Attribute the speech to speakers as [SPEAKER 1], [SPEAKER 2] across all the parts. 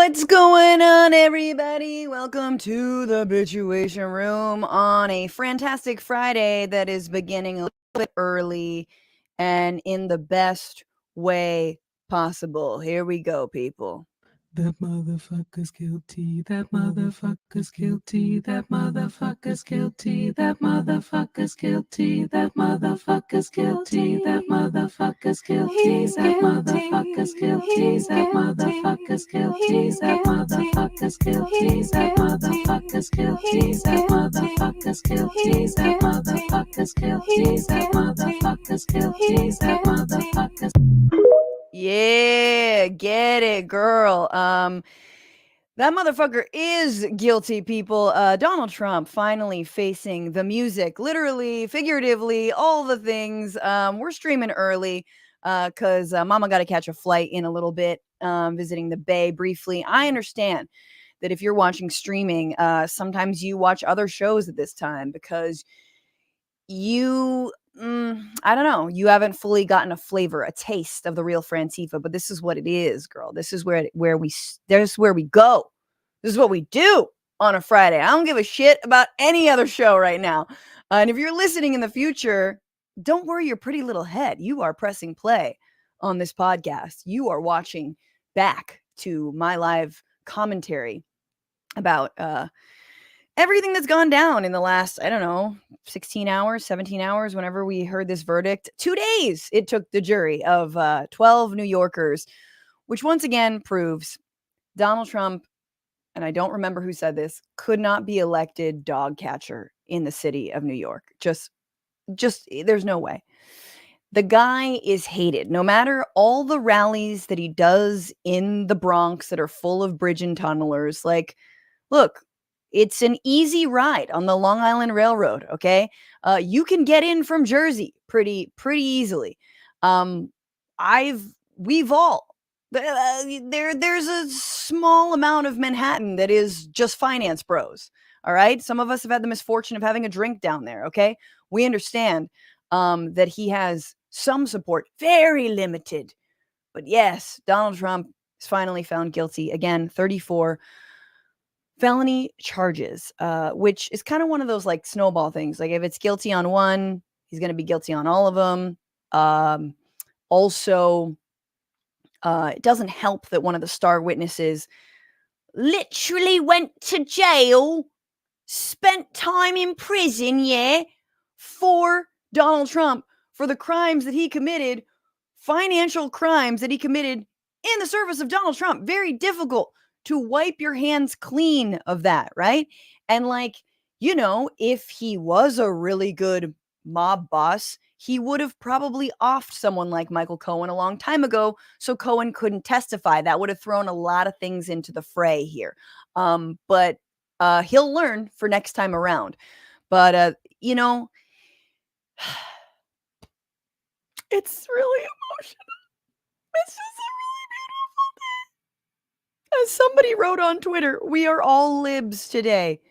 [SPEAKER 1] What's going on, everybody? Welcome to the Bitchuation Room on a fantastic Friday that is beginning a little bit early and in the best way possible. Here we go, people.
[SPEAKER 2] That motherfucker's guilty. That motherfucker's guilty. That motherfucker's guilty. That motherfucker's guilty. That motherfucker's guilty. That motherfucker's guilty. That motherfucker's guilty. That motherfucker's guilty. That motherfucker's guilty. That motherfucker's guilty. That motherfucker's guilty. That motherfucker's guilty. That motherfucker's guilty. That motherfucker's.
[SPEAKER 1] Yeah, get it, girl. That motherfucker is guilty, people. Donald Trump finally facing the music, literally, figuratively, all the things. We're streaming early because Mama got to catch a flight in a little bit, visiting the Bay briefly. I understand that if you're watching streaming, sometimes you watch other shows at this time because you I don't know, you haven't fully gotten a flavor, a taste of the real Frantifa, but this is what it is, girl. This is where we go. This is what we do on a Friday. I don't give a shit about any other show right now. And if you're listening in the future, don't worry your pretty little head. You are pressing play on this podcast. You are watching back to my live commentary about everything that's gone down in the last, I don't know, 16 hours, 17 hours, whenever we heard this verdict. 2 days it took the jury of 12 New Yorkers, which once again proves Donald Trump, and I don't remember who said this, could not be elected dog catcher in the city of New York. Just there's no way. The guy is hated. No matter all the rallies that he does in the Bronx that are full of bridge and tunnelers, like, look, it's an easy ride on the Long Island Railroad, okay? You can get in from Jersey pretty easily. I've we've all there's a small amount of Manhattan that is just finance bros. All right. Some of us have had the misfortune of having a drink down there. Okay. We understand that he has some support, very limited. But yes, Donald Trump is finally found guilty. Again, 34 felony charges, which is kind of one of those like snowball things. Like if it's guilty on one, he's going to be guilty on all of them. Also, it doesn't help that one of the star witnesses literally went to jail, spent time in prison, yeah, for Donald Trump for the crimes that he committed, financial crimes that he committed in the service of Donald Trump. Very difficult to wipe your hands clean of that, right? And like, if he was a really good mob boss, he would have probably offed someone like Michael Cohen a long time ago so Cohen couldn't testify. That would have thrown a lot of things into the fray here. But he'll learn for next time around. But, it's really emotional. It's just a really beautiful day. As somebody wrote on Twitter, we are all libs today.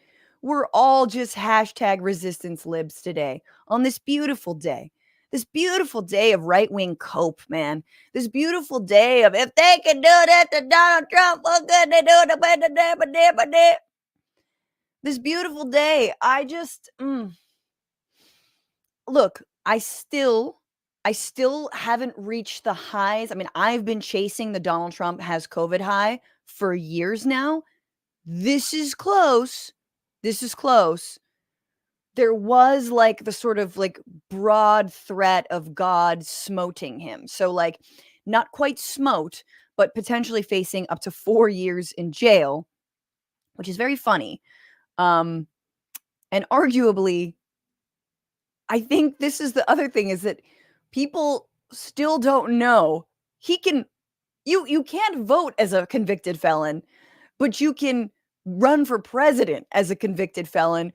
[SPEAKER 1] We're all just hashtag resistance libs today on this beautiful day. This beautiful day of right-wing cope, man. This beautiful day of if they can do that to Donald Trump, what could they do to this beautiful day. I just look, I still haven't reached the highs. I mean, I've been chasing the Donald Trump has COVID high for years now. This is close. This is close. There was like the sort of like broad threat of God smoting him. So like not quite smote, but potentially facing up to 4 years in jail, which is very funny. And arguably, I think this is the other thing is that people still don't know he can you can't vote as a convicted felon, but you can run for president as a convicted felon.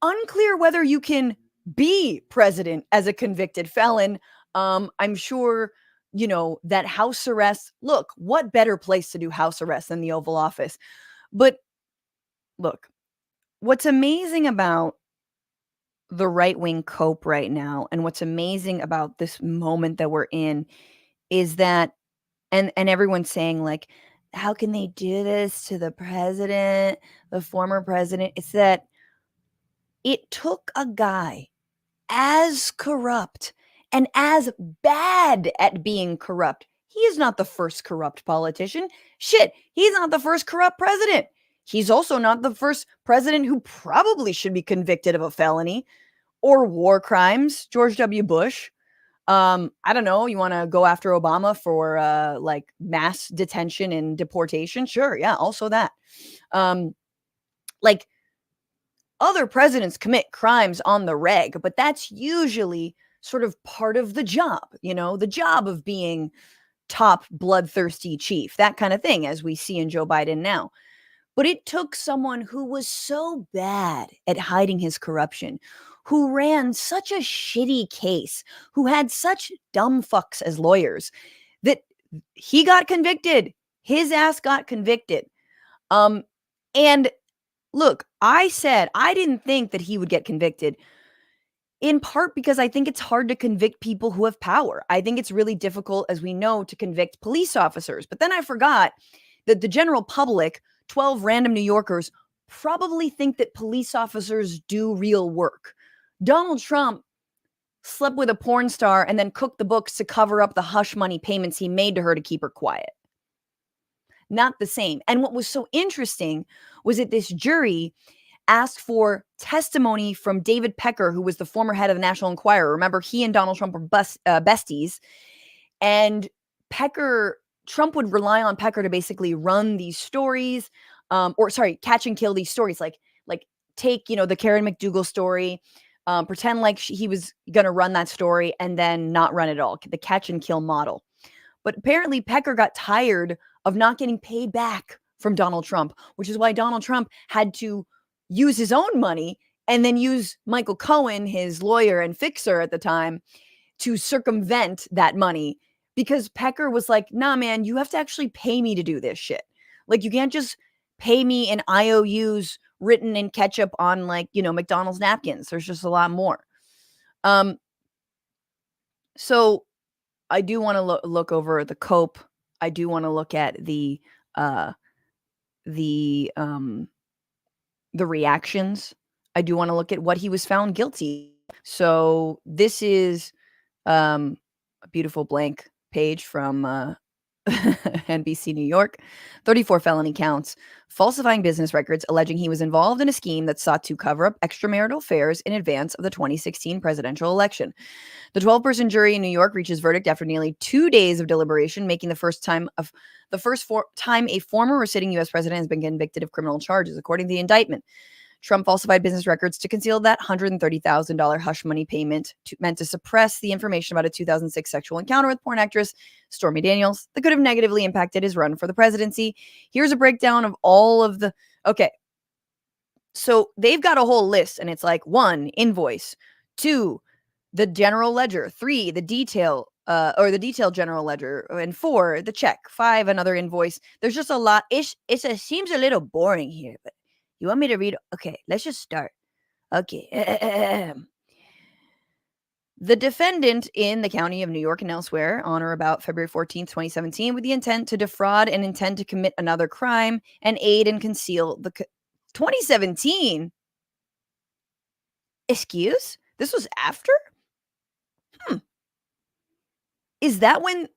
[SPEAKER 1] Unclear whether you can be president as a convicted felon. I'm sure, that house arrest. Look, what better place to do house arrest than the Oval Office? But look, what's amazing about the right wing cope right now, and what's amazing about this moment that we're in is that, and everyone's saying like, how can they do this to the president, the former president? It's that it took a guy as corrupt and as bad at being corrupt. He is not the first corrupt politician. Shit, he's not the first corrupt president. He's also not the first president who probably should be convicted of a felony or war crimes. George W. Bush. I don't know. You want to go after Obama for like mass detention and deportation? Sure. Yeah. Also that. Like other presidents commit crimes on the reg, but that's usually sort of part of the job, the job of being top bloodthirsty chief, that kind of thing, as we see in Joe Biden now. But it took someone who was so bad at hiding his corruption, who ran such a shitty case, who had such dumb fucks as lawyers, that he got convicted. His ass got convicted. And look, I said I didn't think that he would get convicted, in part because I think it's hard to convict people who have power. I think it's really difficult, as we know, to convict police officers. But then I forgot that the general public, 12 random New Yorkers, probably think that police officers do real work. Donald Trump slept with a porn star and then cooked the books to cover up the hush money payments he made to her to keep her quiet. Not the same. And what was so interesting was that this jury asked for testimony from David Pecker, who was the former head of the National Enquirer. Remember, he and Donald Trump were besties. And Trump would rely on Pecker to basically run these stories, catch and kill these stories. Like take, the Karen McDougal story, pretend like he was going to run that story and then not run it all, the catch and kill model. But apparently Pecker got tired of not getting paid back from Donald Trump, which is why Donald Trump had to use his own money and then use Michael Cohen, his lawyer and fixer at the time, to circumvent that money because Pecker was like, nah, man, you have to actually pay me to do this shit. Like, you can't just pay me in IOUs written in ketchup on, like, McDonald's napkins. There's just a lot more. So I do want to look over the cope. I do want to look at the the um the reactions. I do want to look at what he was found guilty. So this is a beautiful blank page from NBC New York. 34 felony counts, falsifying business records, alleging he was involved in a scheme that sought to cover up extramarital affairs in advance of the 2016 presidential election. The 12-person jury in New York reaches verdict after nearly 2 days of deliberation, making the first time a former or sitting U.S. president has been convicted of criminal charges, according to the indictment. Trump falsified business records to conceal that $130,000 hush money payment meant to suppress the information about a 2006 sexual encounter with porn actress Stormy Daniels that could have negatively impacted his run for the presidency. Here's a breakdown of all of the. Okay. So they've got a whole list, and it's like 1, invoice, 2, the general ledger, 3, the detailed general ledger, and 4, the check, 5, another invoice. There's just a lot. It seems a little boring here, but you want me to read? Okay, let's just start. Okay. The defendant in the county of New York and elsewhere on or about February 14th, 2017, with the intent to defraud and intend to commit another crime and aid and conceal the 2017? Excuse? This was after? Is that when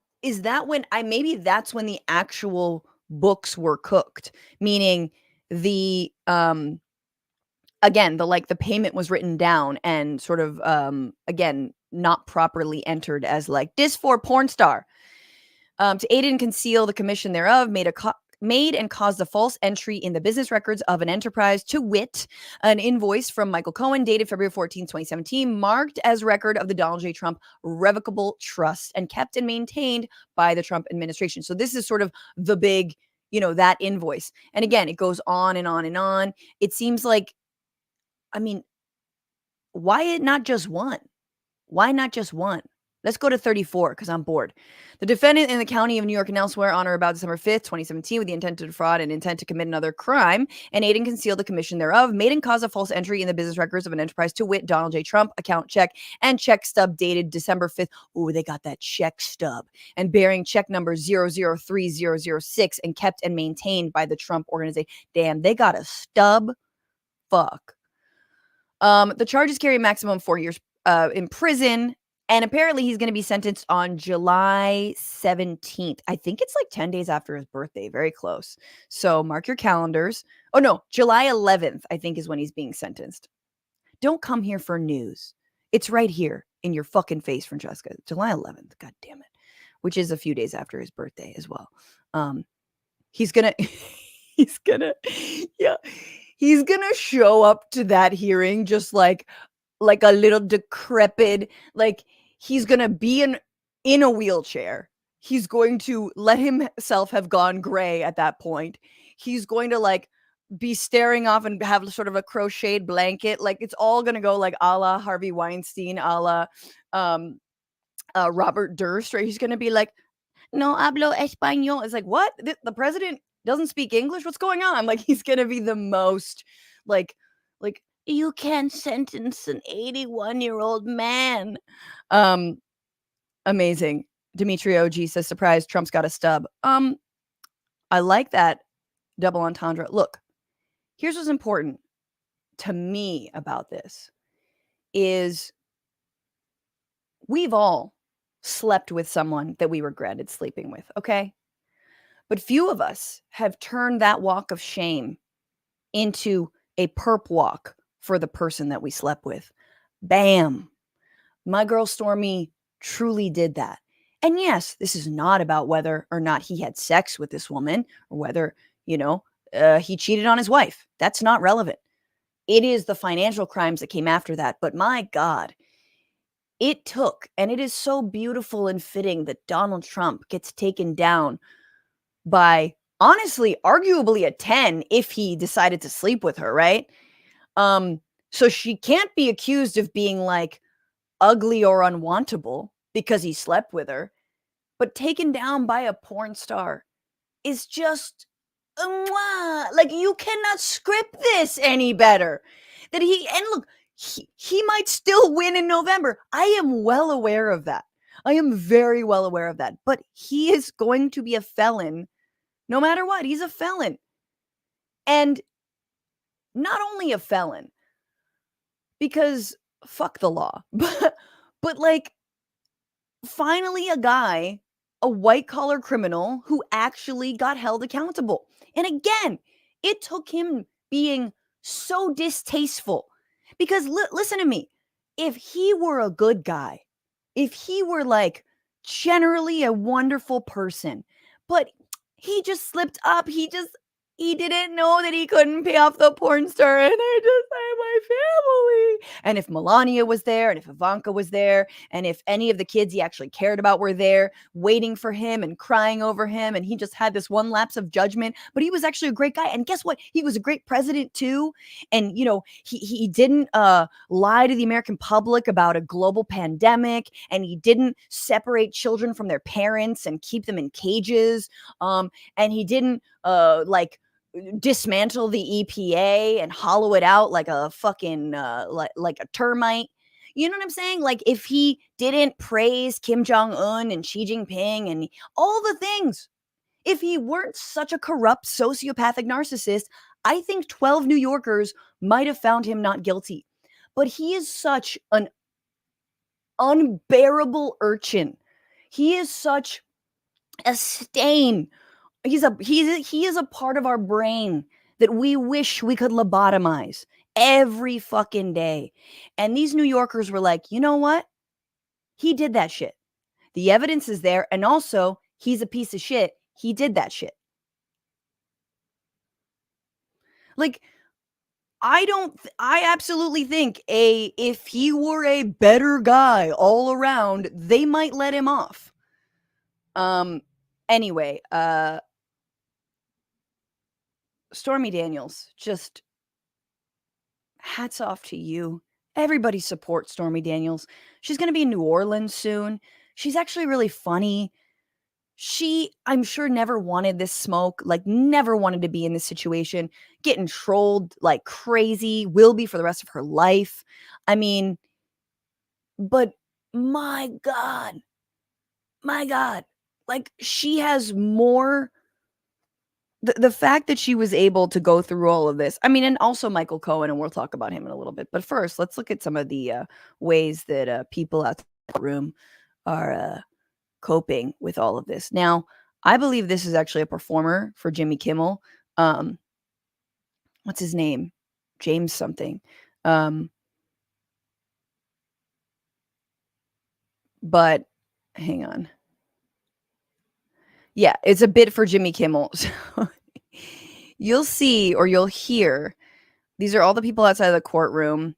[SPEAKER 1] maybe that's when the actual books were cooked, meaning the again, the payment was written down and sort of again not properly entered as like this for porn star. To aid and conceal the commission thereof, made and caused a false entry in the business records of an enterprise, to wit, an invoice from Michael Cohen dated February 14, 2017, marked as record of the Donald J. Trump revocable trust and kept and maintained by the Trump administration. So this is sort of the big, that invoice. And again, it goes on and on and on. It seems like, I mean, why not just one? Why not just one? Let's go to 34 because I'm bored. The defendant in the county of New York and elsewhere on or about December 5th, 2017, with the intent to defraud and intent to commit another crime and aid and conceal the commission thereof, made and caused a false entry in the business records of an enterprise, to wit, Donald J. Trump, account check and check stub dated December 5th. Ooh, they got that check stub. And bearing check number 003006 and kept and maintained by the Trump organization. Damn, they got a stub? Fuck. The charges carry a maximum 4 years in prison. And apparently he's going to be sentenced on July 17th. I think it's like 10 days after his birthday. Very close. So mark your calendars. Oh, no. July 11th, I think, is when he's being sentenced. Don't come here for news. It's right here in your fucking face, Francesca. July 11th. God damn it. Which is a few days after his birthday as well. He's going to... he's going to show up to that hearing just like a little decrepit, like he's going to be in a wheelchair. He's going to let himself have gone gray at that point. He's going to like be staring off and have sort of a crocheted blanket. Like it's all going to go like a la Harvey Weinstein, a la Robert Durst, right? He's going to be like, no hablo español. It's like, what? The president doesn't speak English? What's going on? Like he's going to be the most like, you can't sentence an 81-year-old man. Amazing. Dimitri OG says, surprise, Trump's got a stub. I like that double entendre. Look, here's what's important to me about this is we've all slept with someone that we regretted sleeping with, okay? But few of us have turned that walk of shame into a perp walk for the person that we slept with. Bam. My girl Stormy truly did that. And yes, this is not about whether or not he had sex with this woman or whether, he cheated on his wife. That's not relevant. It is the financial crimes that came after that. But my God, it took, and it is so beautiful and fitting that Donald Trump gets taken down by, honestly, arguably a 10 if he decided to sleep with her, right? So she can't be accused of being like ugly or unwantable because he slept with her. but taken down by a porn star is just like, you cannot script this any better. That and look, he might still win in November. I am well aware of that. I am very well aware of that. But he is going to be a felon no matter what. He's a felon. And not only a felon, because fuck the law, but like, finally a guy, a white collar criminal who actually got held accountable. And again, it took him being so distasteful because listen to me. If he were a good guy, if he were like generally a wonderful person, but he just slipped up, he didn't know that he couldn't pay off the porn star, and I just had my family. And if Melania was there, and if Ivanka was there, and if any of the kids he actually cared about were there, waiting for him and crying over him, and he just had this one lapse of judgment, but he was actually a great guy. And guess what? He was a great president too. And, you know, he didn't lie to the American public about a global pandemic, and he didn't separate children from their parents and keep them in cages. And he didn't like dismantle the EPA and hollow it out like a fucking like a termite. You know what I'm saying? Like, if he didn't praise Kim Jong Un and Xi Jinping and all the things, if he weren't such a corrupt sociopathic narcissist, I think 12 New Yorkers might have found him not guilty. But he is such an unbearable urchin. He is such a stain. He is a part of our brain that we wish we could lobotomize every fucking day. And these New Yorkers were like, you know what? He did that shit. The evidence is there. And also, he's a piece of shit. He did that shit. Like, I absolutely think if he were a better guy all around, they might let him off. Anyway, Stormy Daniels, just hats off to you. Everybody support Stormy Daniels. She's going to be in New Orleans soon. She's actually really funny. She, I'm sure, never wanted this smoke, like never wanted to be in this situation, getting trolled like crazy, will be for the rest of her life. I mean, but my God, like, she has more. The fact that she was able to go through all of this, I mean, and also Michael Cohen, and we'll talk about him in a little bit. But first, let's look at some of the ways that people outside the room are coping with all of this. Now, I believe this is actually a performer for Jimmy Kimmel. What's his name? James something. But hang on. Yeah, it's a bit for Jimmy Kimmel. So you'll see, or you'll hear, these are all the people outside of the courtroom.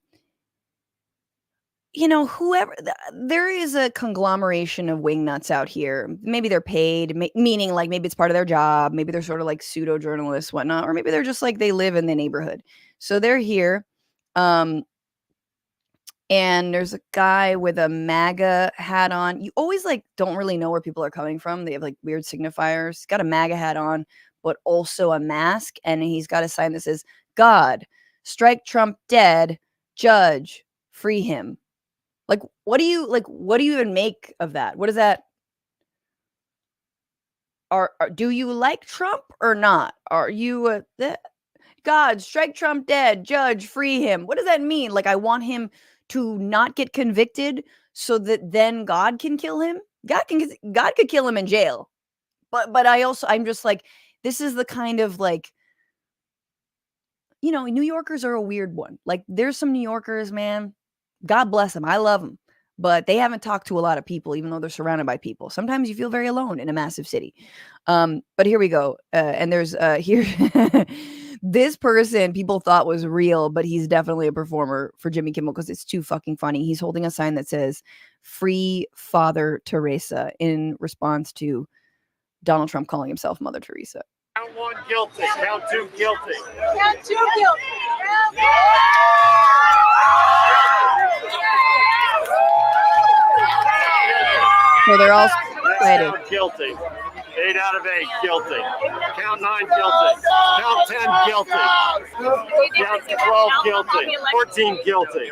[SPEAKER 1] You know, whoever, there is a conglomeration of wingnuts out here. Maybe they're paid, meaning like maybe it's part of their job. Maybe they're sort of like pseudo journalists, whatnot, or maybe they're just like they live in the neighborhood. So they're here. And there's a guy with a MAGA hat on. You always like don't really know where people are coming from. They have like weird signifiers. He's got a MAGA hat on, but also a mask. And he's got a sign that says, God, strike Trump dead, judge, free him. Like, what do you even make of that? What is that? Do you like Trump or not? Are you God, strike Trump dead, judge, free him? What does that mean? Like, I want him to not get convicted so that then God can kill him? God could kill him in jail. But I'm just like, this is the kind of like, you know, New Yorkers are a weird one. Like, there's some New Yorkers, man, God bless them. I love them. But they haven't talked to a lot of people, even though they're surrounded by people. Sometimes you feel very alone in a massive city. But here we go. And there's here this person people thought was real, but he's definitely a performer for Jimmy Kimmel because it's too fucking funny. He's holding a sign that says "Free Father Teresa" in response to Donald Trump calling himself Mother Teresa.
[SPEAKER 3] Count one guilty. Count two guilty.
[SPEAKER 4] Count two guilty.
[SPEAKER 1] So they're all excited.
[SPEAKER 3] Count guilty. 8 out of 8 guilty. Count 9 guilty. Count 10 guilty. Count 12 guilty. 14 guilty.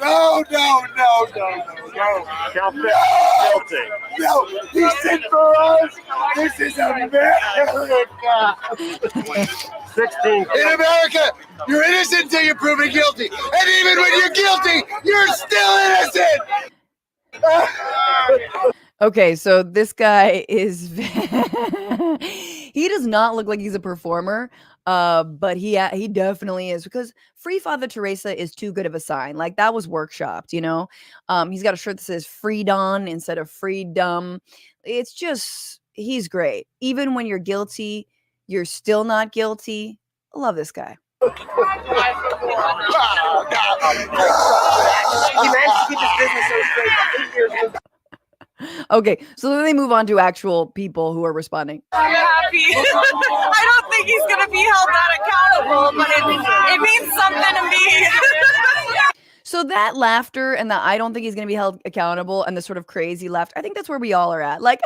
[SPEAKER 4] No.
[SPEAKER 3] Count 15 guilty.
[SPEAKER 4] No, he said for us, this is America.
[SPEAKER 3] 16
[SPEAKER 4] In
[SPEAKER 3] guilty.
[SPEAKER 4] America, you're innocent until you're proven guilty. And even when you're guilty, you're still innocent.
[SPEAKER 1] Okay, so this guy is he does not look like he's a performer, but he definitely is, because Free Father Teresa is too good of a sign. Like, that was workshopped, you know. He's got a shirt that says "Freedom" instead of "Freedom." It's just, he's great. Even when you're guilty, you're still not guilty. I love this guy.
[SPEAKER 3] He managed to keep his business so straight for 8 years.
[SPEAKER 1] Okay, so then they move on to actual people who are responding.
[SPEAKER 5] I'm happy. I don't think he's going to be held that accountable, but it means something to me.
[SPEAKER 1] So that laughter and the "I don't think he's going to be held accountable" and the sort of crazy laughter, I think that's where we all are at. Like,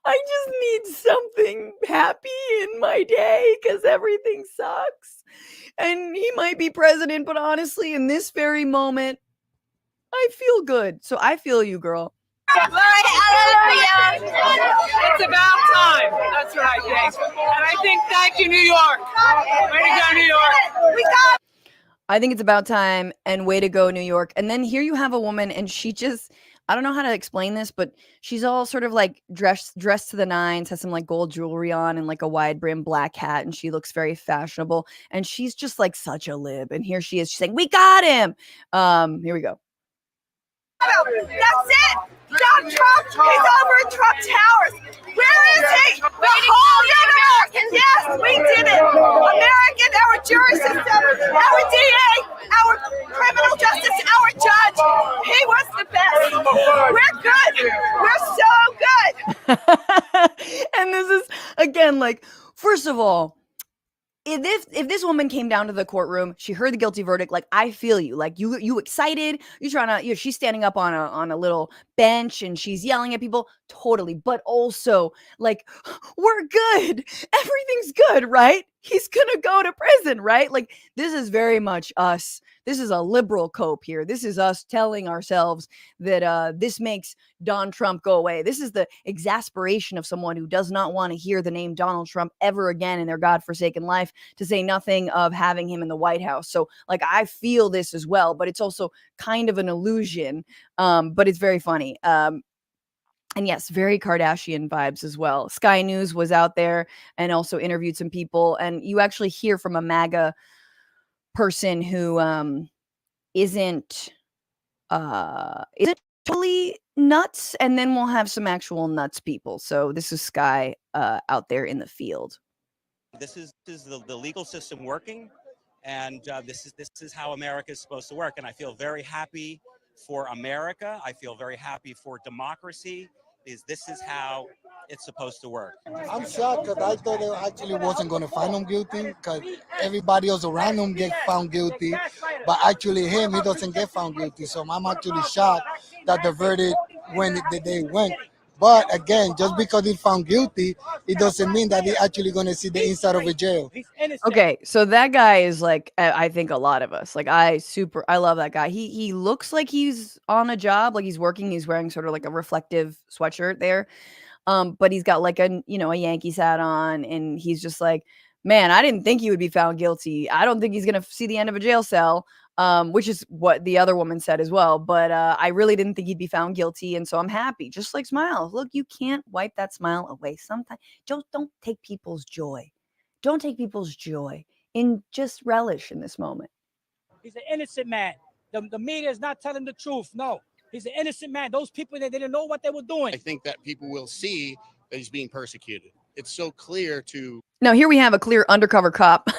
[SPEAKER 1] I just need something happy in my day because everything sucks. And he might be president, but honestly, in this very moment, I feel good. So I feel you, girl.
[SPEAKER 5] Hallelujah. It's about time. That's what I think. And I think, thank you, New York. Way to go, New York. We got.
[SPEAKER 1] I think it's about time, and way to go, New York. And then here you have a woman, and she just, I don't know how to explain this, but she's all sort of like dressed to the nines, has some like gold jewelry on and like a wide brim black hat, and she looks very fashionable. And she's just like such a lib. And here she is, she's saying, "We got him." Here we go.
[SPEAKER 5] That's it. Donald Trump, he's over in Trump Towers. Where is he? The whole universe. Yes, we did it. American, our jury system, our DA, our criminal justice, our judge. He was the best. We're good. We're so good.
[SPEAKER 1] And this is, again, like, first of all, if this woman came down to the courtroom, she heard the guilty verdict, like, I feel you. Like, you excited, you're trying to, she's standing up on a little bench and she's yelling at people, totally. But also, like, we're good. Everything's good, right? He's gonna go to prison, right? Like, this is very much us. This is a liberal cope here. This is us telling ourselves that this makes Don Trump go away. This is the exasperation of someone who does not want to hear the name Donald Trump ever again in their godforsaken life, to say nothing of having him in the White House. So, like, I feel this as well, but it's also kind of an illusion, but it's very funny. And yes, very Kardashian vibes as well. Sky News was out there and also interviewed some people, and you actually hear from a MAGA person who isn't totally nuts, and then we'll have some actual nuts people. So this is Sky out there in the field.
[SPEAKER 6] This is the legal system working, and this is how America is supposed to work. And I feel very happy for America. I feel very happy for democracy, because this is how it's supposed to work.
[SPEAKER 7] I'm shocked because I thought they actually wasn't going to find him guilty, because everybody else around him get found guilty, but actually he doesn't get found guilty. So I'm actually shocked that the verdict went the day it went. But again, just because he's found guilty, it doesn't mean that he's actually going to see the inside of a jail.
[SPEAKER 1] Okay, so that guy is like, I think a lot of us, like, I love that guy. He looks like he's on a job, like he's working. He's wearing sort of like a reflective sweatshirt there. But he's got like a Yankees hat on, and he's just like, man, I didn't think he would be found guilty. I don't think he's going to see the end of a jail cell. Which is what the other woman said as well. But I really didn't think he'd be found guilty. And so I'm happy. Just like smiles. Look, you can't wipe that smile away. Sometimes don't take people's joy. Don't take people's joy. And just relish in this moment.
[SPEAKER 8] He's an innocent man. The media is not telling the truth. No, he's an innocent man. Those people, they didn't know what they were doing.
[SPEAKER 9] I think that people will see that he's being persecuted. It's so clear to...
[SPEAKER 1] Now, here we have a clear undercover cop.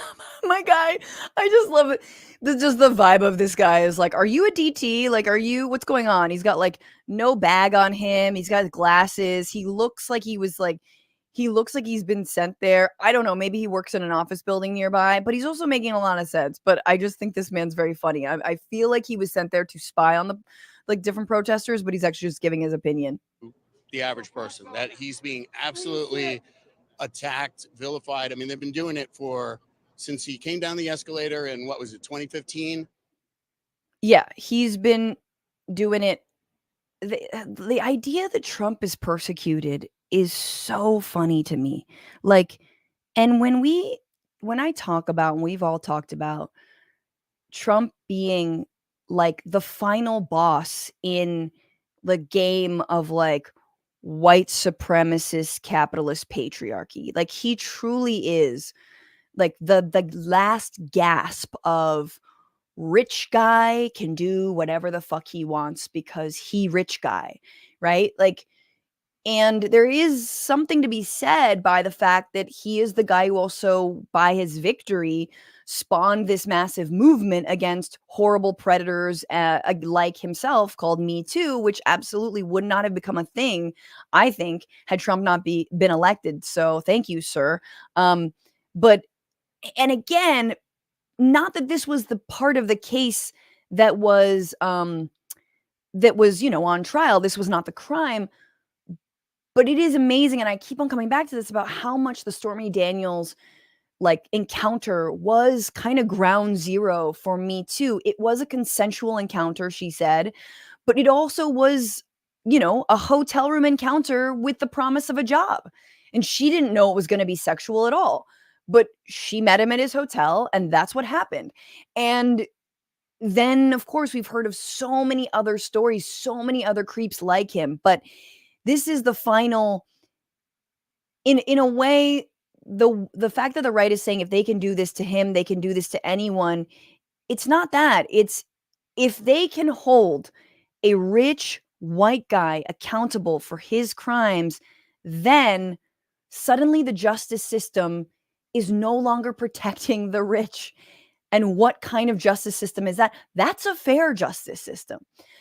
[SPEAKER 1] My guy, I just love it. Just the vibe of this guy is like, are you a DT? Like, what's going on? He's got like no bag on him. He's got glasses. He looks like he's been sent there. I don't know. Maybe he works in an office building nearby, but he's also making a lot of sense. But I just think this man's very funny. I feel like he was sent there to spy on the like different protesters, but he's actually just giving his opinion.
[SPEAKER 9] the average person, that he's being absolutely attacked, vilified. I mean, they've been doing it since he came down the escalator in, what was it, 2015?
[SPEAKER 1] Yeah, he's been doing it. The idea that Trump is persecuted is so funny to me. Like, and when I talk about, and we've all talked about Trump being like the final boss in the game of like white supremacist capitalist patriarchy. Like he truly is like the last gasp of rich guy can do whatever the fuck he wants because he rich guy, right? Like, and there is something to be said by the fact that he is the guy who also, by his victory, spawned this massive movement against horrible predators like himself called Me Too, which absolutely would not have become a thing, I think, had Trump not been elected. So thank you, sir. But, and again, not that this was the part of the case that was, you know, on trial. This was not the crime. But it is amazing, and I keep on coming back to this about how much the Stormy Daniels like encounter was kind of ground zero for Me Too. It was a consensual encounter, she said, but it also was, you know, a hotel room encounter with the promise of a job. And she didn't know it was going to be sexual at all. But she met him at his hotel, and that's what happened. And then, of course, we've heard of so many other stories, so many other creeps like him. But this is the final, in a way, the fact that the right is saying if they can do this to him, they can do this to anyone. It's not that. It's if they can hold a rich white guy accountable for his crimes, then suddenly the justice system is no longer protecting the rich. And what kind of justice system is that? That's a fair justice system.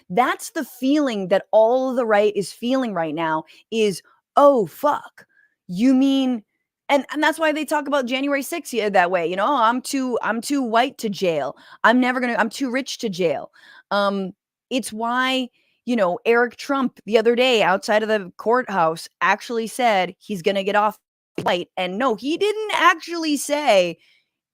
[SPEAKER 1] That's the feeling that all of the right is feeling right now is, oh, fuck. You mean, and that's why they talk about January 6th that way. You know, oh, I'm too white to jail. I'm too rich to jail. It's why, you know, Eric Trump the other day outside of the courthouse actually said he's going to get off white. And no, he didn't actually say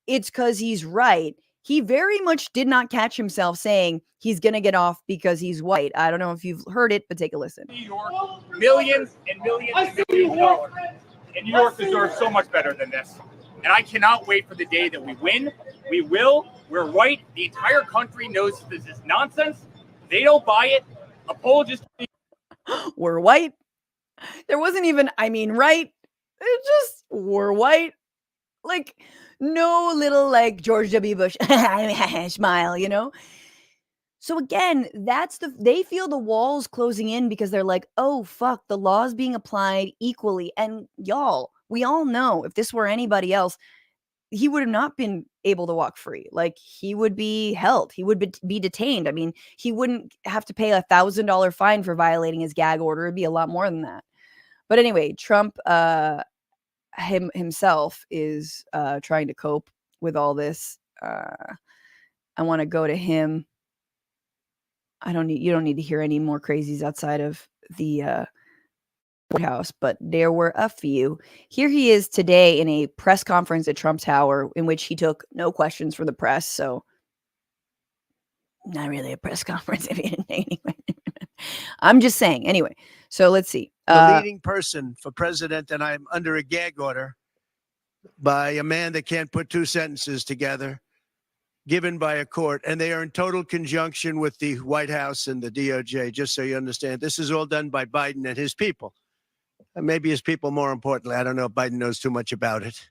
[SPEAKER 1] it's because he's right. He very much did not catch himself saying he's going to get off because he's white. I don't know if you've heard it, but take a listen.
[SPEAKER 10] New York, millions and millions and millions of dollars. And New York deserves so much better than this. And I cannot wait for the day that we win. We will. We're white. The entire country knows this is nonsense. They don't buy it. A poll just...
[SPEAKER 1] We're white. There wasn't even, I mean, right? It's just, we're white. Like, no little like George W. Bush smile, you know? So again, they feel the walls closing in because they're like, oh, fuck, the law's being applied equally. And y'all, we all know if this were anybody else, he would have not been able to walk free. Like he would be held. He would be detained. I mean, he wouldn't have to pay $1,000 fine for violating his gag order. It'd be a lot more than that. But anyway, Trump, himself is trying to cope with all this. I want to go to him. You don't need to hear any more crazies outside of the White House, but there were a few. Here he is today in a press conference at Trump Tower in which he took no questions from the press. So not really a press conference if you didn't take any questions. I'm just saying. Anyway, so let's see.
[SPEAKER 11] The leading person for president, and I'm under a gag order by a man that can't put two sentences together, given by a court, and they are in total conjunction with the White House and the DOJ, just so you understand. This is all done by Biden and his people. And maybe his people more importantly. I don't know if Biden knows too much about it.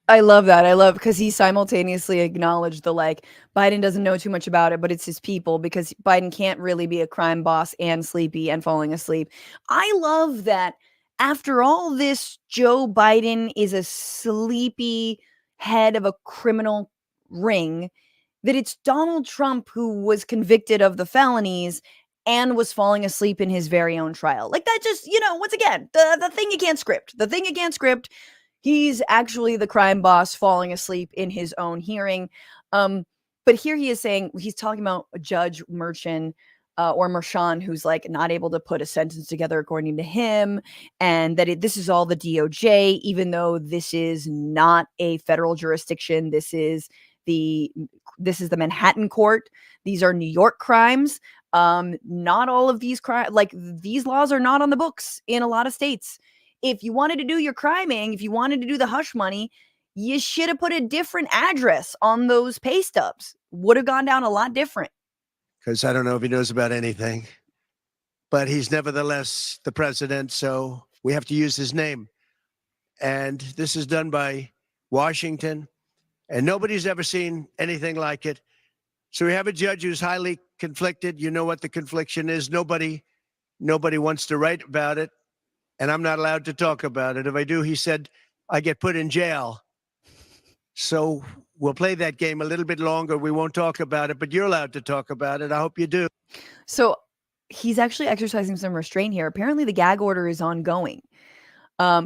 [SPEAKER 1] I love that. I love because he simultaneously acknowledged the like Biden doesn't know too much about it, but it's his people because Biden can't really be a crime boss and sleepy and falling asleep. I love that after all this, Joe Biden is a sleepy head of a criminal ring, that it's Donald Trump who was convicted of the felonies and was falling asleep in his very own trial. Like that just, you know, once again, the thing you can't script. The thing you can't script. He's actually the crime boss falling asleep in his own hearing. But here he is saying, he's talking about Judge Merchan or Mershon, who's like not able to put a sentence together according to him, and that this is all the DOJ, even though this is not a federal jurisdiction. This is the Manhattan court. These are New York crimes. Not all of these crimes, like these laws are not on the books in a lot of states. If you wanted to do your criming, if you wanted to do the hush money, you should have put a different address on those pay stubs. Would have gone down a lot different.
[SPEAKER 11] Because I don't know if he knows about anything, but he's nevertheless the president, so we have to use his name. And this is done by Washington, and nobody's ever seen anything like it. So we have a judge who's highly conflicted. You know what the confliction is. Nobody wants to write about it, and I'm not allowed to talk about it. If I do, he said, I get put in jail. So we'll play that game a little bit longer. We won't talk about it, but you're allowed to talk about it. I hope you do.
[SPEAKER 1] So he's actually exercising some restraint here. Apparently the gag order is ongoing.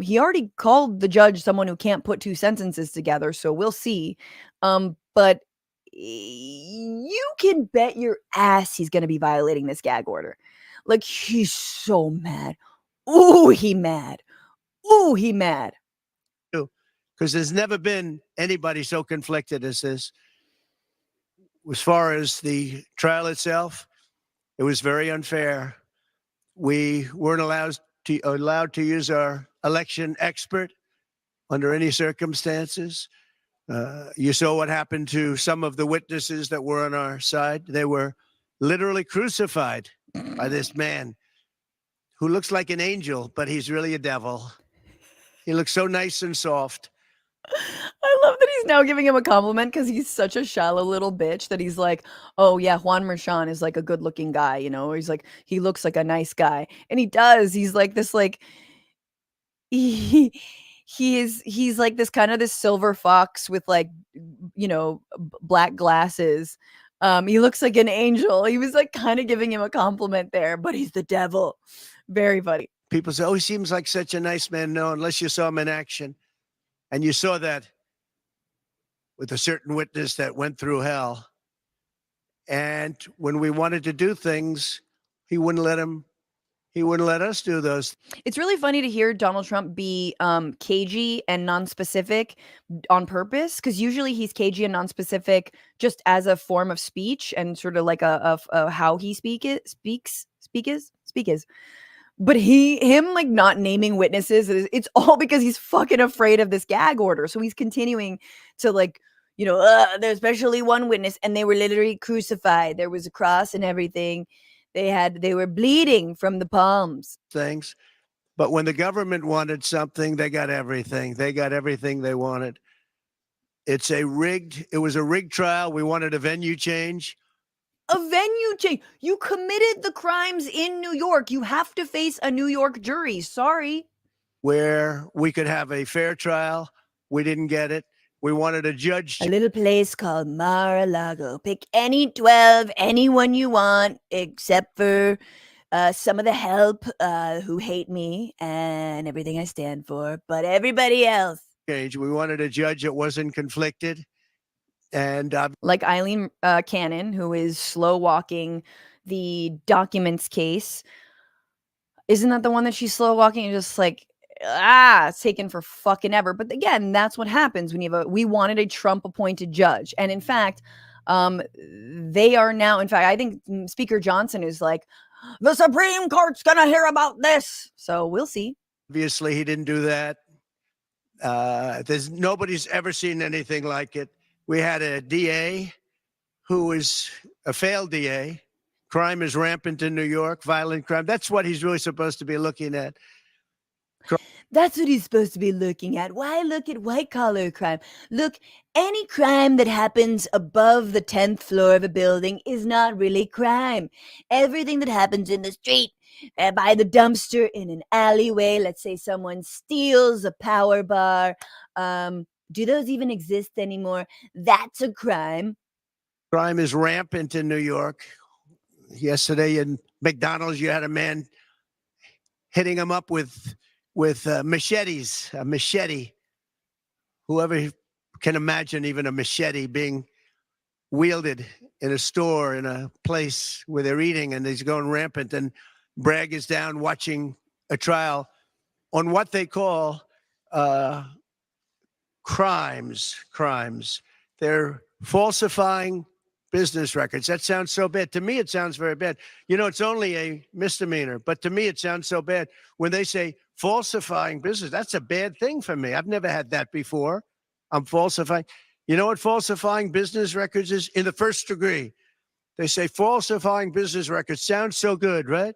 [SPEAKER 1] He already called the judge someone who can't put two sentences together, so we'll see. But you can bet your ass he's going to be violating this gag order. Like, he's so mad. Ooh, he mad. Ooh, he mad.
[SPEAKER 11] Because there's never been anybody so conflicted as this. As far as the trial itself, it was very unfair. We weren't allowed to use our election expert under any circumstances. You saw what happened to some of the witnesses that were on our side. They were literally crucified by this man who looks like an angel, but he's really a devil. He looks so nice and soft.
[SPEAKER 1] I love that he's now giving him a compliment because he's such a shallow little bitch that he's like, oh yeah, Juan Mershon is like a good looking guy, you know? He's like, he looks like a nice guy. And he does. He's like this, like, he's like this kind of this silver fox with like, you know, black glasses. He looks like an angel. He was like kind of giving him a compliment there, but he's the devil. Very funny.
[SPEAKER 11] People say, oh, he seems like such a nice man. No, unless you saw him in action. And you saw that with a certain witness that went through hell. And when we wanted to do things, he wouldn't let us do those.
[SPEAKER 1] It's really funny to hear Donald Trump be cagey and nonspecific on purpose, because usually he's cagey and nonspecific just as a form of speech and sort of like a how he speaks. But him like not naming witnesses, it's all because he's fucking afraid of this gag order. So he's continuing to like, you know, there's especially one witness and they were literally crucified. There was a cross and everything. They were bleeding from the palms.
[SPEAKER 11] Things. But when the government wanted something, they got everything. They got everything they wanted. It was a rigged trial. We wanted a venue change.
[SPEAKER 1] A venue change. You committed the crimes in New York. You have to face a New York jury. Sorry.
[SPEAKER 11] Where we could have a fair trial. We didn't get it. We wanted a judge.
[SPEAKER 1] A little place called Mar-a-Lago. Pick any 12, anyone you want, except for some of the help who hate me and everything I stand for. But everybody else.
[SPEAKER 11] We wanted a judge that wasn't conflicted. And
[SPEAKER 1] like Eileen Cannon, who is slow walking the documents case. Isn't that the one that she's slow walking and just like, it's taken for fucking ever. But again, that's what happens when we wanted a Trump appointed judge. And in fact, they are now, in fact, I think Speaker Johnson is like, the Supreme Court's going to hear about this. So we'll see.
[SPEAKER 11] Obviously, he didn't do that. Nobody's ever seen anything like it. We had a DA who is a failed DA. Crime is rampant in New York, violent crime. That's what he's really supposed to be looking at.
[SPEAKER 1] That's what he's supposed to be looking at. Why look at white-collar crime? Look, any crime that happens above the 10th floor of a building is not really crime. Everything that happens in the street, by the dumpster, in an alleyway, let's say someone steals a power bar, do those even exist anymore? That's a crime.
[SPEAKER 11] Crime is rampant in New York. Yesterday in McDonald's, you had a man hitting him up with machetes, a machete. Whoever can imagine even a machete being wielded in a store, in a place where they're eating, and he's going rampant. And Bragg is down watching a trial on what they call crimes. They're falsifying business records. That sounds so bad. To me, it sounds very bad. You know, it's only a misdemeanor, but to me, it sounds so bad when they say falsifying business. That's a bad thing for me. I've never had that before. I'm falsifying. You know what falsifying business records is? In the first degree. They say falsifying business records. Sounds so good, right?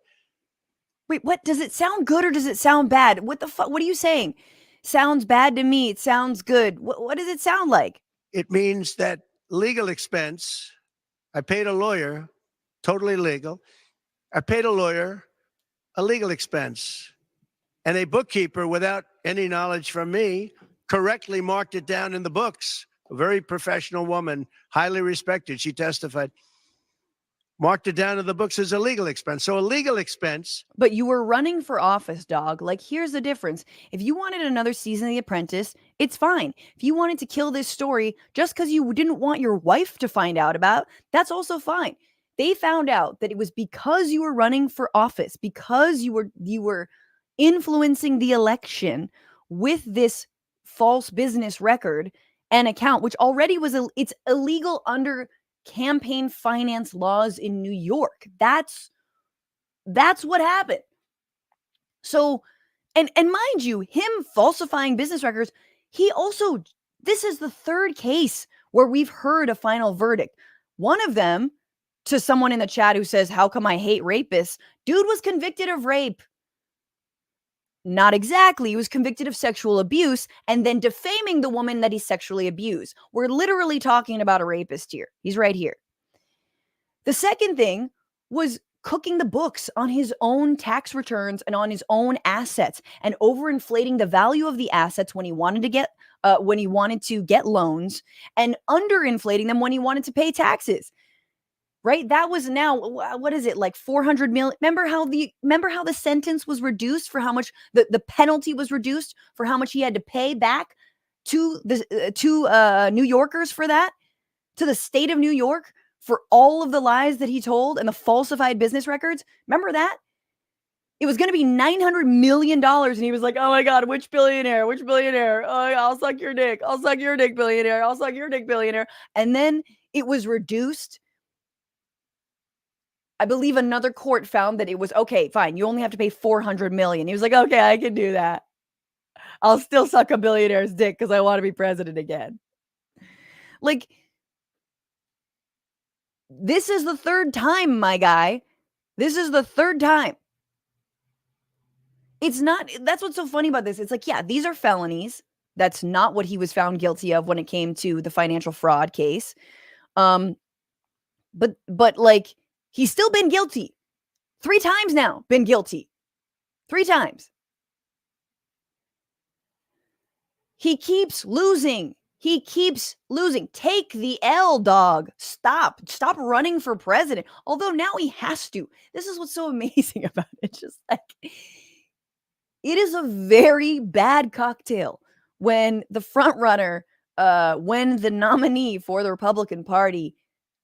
[SPEAKER 1] Wait, what? Does it sound good or does it sound bad? What the fuck? What are you saying? Sounds bad to me. It sounds good. What does it sound like?
[SPEAKER 11] It means that legal expense, I paid a lawyer, totally legal. I paid a lawyer a legal expense. And a bookkeeper, without any knowledge from me, correctly marked it down in the books. A very professional woman, highly respected. She testified. Marked it down in the books as a legal expense. So a legal expense.
[SPEAKER 1] But you were running for office, dog. Like, here's the difference. If you wanted another season of The Apprentice, it's fine. If you wanted to kill this story just because you didn't want your wife to find out about, that's also fine. They found out that it was because you were running for office, because you were influencing the election with this false business record and account, which already it's illegal under campaign finance laws in New York. That's what happened. So, and mind you, him falsifying business records, this is the third case where we've heard a final verdict. One of them, to someone in the chat who says, how come I hate rapists? Dude was convicted of rape. Not exactly. He was convicted of sexual abuse and then defaming the woman that he sexually abused. We're literally talking about a rapist here. He's right here. The second thing was cooking the books on his own tax returns and on his own assets and overinflating the value of the assets when he wanted to get loans and underinflating them when he wanted to pay taxes. Right? That was now, what is it, like 400 million? Remember how the sentence was reduced for how much the penalty was reduced for how much he had to pay back to the New Yorkers for that, to the state of New York for all of the lies that he told and the falsified business records? Remember that? It was going to be $900 million. And he was like, oh my God, which billionaire? Oh, I'll suck your dick. I'll suck your dick, billionaire. I'll suck your dick, billionaire. And then it was reduced. I believe another court found that it was okay, fine. You only have to pay $400 million. He was like, okay, I can do that. I'll still suck a billionaire's dick because I want to be president again. Like, this is the third time, my guy. This is the third time. It's not, that's what's so funny about this. It's like, yeah, these are felonies. That's not what he was found guilty of when it came to the financial fraud case. But like, he's still been guilty. 3 times now, been guilty. 3 times. He keeps losing. Take the L, dog. Stop running for president. Although now he has to. This is what's so amazing about it. Just like, it is a very bad cocktail when the front runner, when the nominee for the Republican Party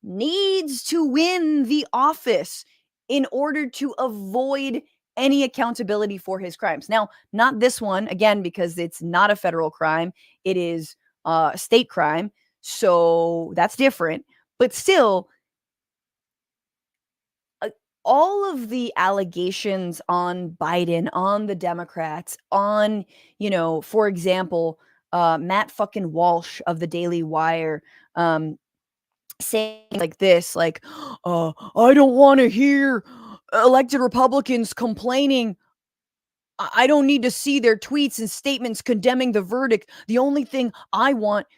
[SPEAKER 1] needs to win the office in order to avoid any accountability for his crimes. Now, not this one, again, because it's not a federal crime. It is a state crime. So that's different. But still, all of the allegations on Biden, on the Democrats, on, for example, Matt fucking Walsh of the Daily Wire, saying like this, like, I don't want to hear elected Republicans complaining. I don't need to see their tweets and statements condemning the verdict. The only thing I want